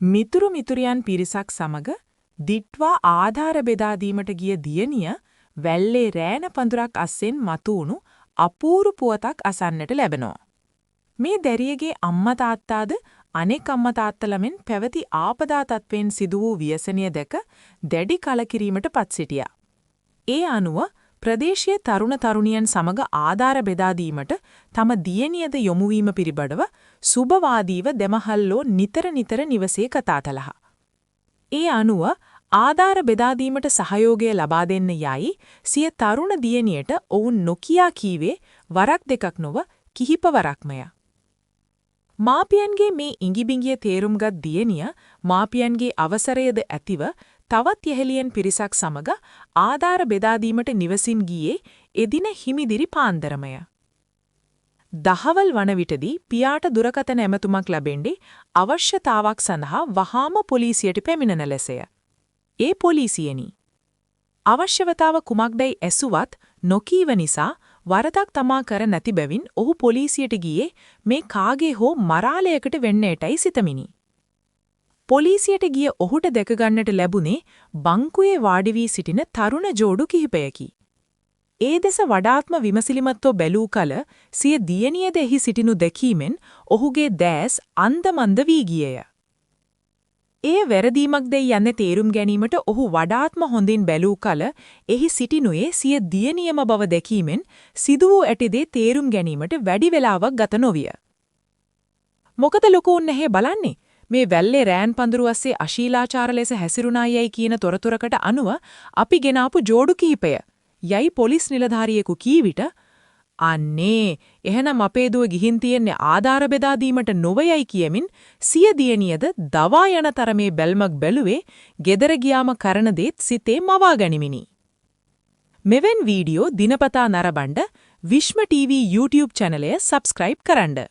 මිතුරු මිතුරියන් පිරිසක් සමග දිට්වා ආධාර බෙදා දීමට ගිය දියණිය වැල්ලේ රෑන පඳුරක් අස්සෙන් මතුවුණු අපූරු පුවතක් අසන්නට ලැබෙනවා. මේ දැරියගේ අම්මා තාත්තාද අනෙක් අම්මා තාත්තලමෙන් පැවති ආපදා තත්වයෙන් සිදු වූ ව්‍යසනය දැක දැඩි කලකිරීමට පත් සිටියා. ඒ අනුව ප්‍රදේශීය තරුණ තරුණියන් සමග ආධාර බෙදා දීමට තම දියණියද යොමු වීම පිළිබඳව සුබවාදීව දෙමහල්ලෝ නිතර නිවසේ කතා කළා. ඒ අනුව ආධාර බෙදා දීමට සහයෝගය ලබා දෙන්න යයි සිය තරුණ දියණියට ඔවුන් නොකියා කීවේ වරක් දෙකක් නොව කිහිප වරක්මය. මාපියන්ගේ මේ ඉඟිබිඟිය තේරුම්ගත් දියණිය මාපියන්ගේ අවසරයද ඇතිව තවත් යහෙලියන් පිරිසක් සමග ආධාර බෙදා දීමට නිවසින් ගියේ එදින හිමිදිරි පාන්දරමය. දහවල් වන විටදී පියාට දුරකථන ඇමතුමක් ලැබෙන්නේ අවශ්‍යතාවක් සඳහා වහාම පොලිසියට පැමිණෙන ලෙසය. ඒ පොලිසියනි. අවශ්‍යතාව කුමක්දයි ඇසුවත් නොකීව නිසා වරදක් තමා කර නැති බැවින් ඔහු පොලිසියට ගියේ මේ කාගේ හෝ මරාලයකට වෙන්නටයි සිතමිනි. පොලිසියට ගිය ඔහුට දැකගන්නට ලැබුණේ බංකුවේ වාඩි වී සිටින තරුණ ජෝඩු කිහිපයකි. ඒ දෙස වඩාත්ම විමසිලිමත්ව බැලූ කල සිය දියණියද එහි සිටිනු දැකීමෙන් ඔහුගේ දැස් අන්දමන්ද වී ගියේය. ඒ වැරදීමක්දයි යන්න තේරුම් ගැනීමට ඔහු වඩාත්ම හොඳින් බැලූ කල එහි සිටිනුයේ සිය දියණියම බව දැකීමෙන් සිදු වූ ඇටිදේ තේරුම් ගැනීමට වැඩි වේලාවක් ගත නොවිය. මොකද ලොකුන් නැහැ බලන්නේ මේ වැල්ලේ රෑන් පඳුරු අස්සේ අශීලාචාර ලෙස හැසිරුණායයි කියන තොරතුරකට අනුව අපි ගෙනාපු ජෝඩු කිහිපය යයි පොලිස් නිලධාරියෙකු කී විට අන්නේ එහෙනම් අපේ දුව ගිහින් තියන්නේ ආධාර බෙදා දීමට නොවයයි කියමින් සිය දියණියද දවා යන තරමේ බැල්මක් බැලුවේ ගෙදර ගියාම කරන දේත් සිතේ මවා ගනිමිනි. මෙවන් වීඩියෝ දිනපතා නරඹන්න විශ්ම TV YouTube චැනලය සබ්ස්ක්‍රයිබ් කරන්න.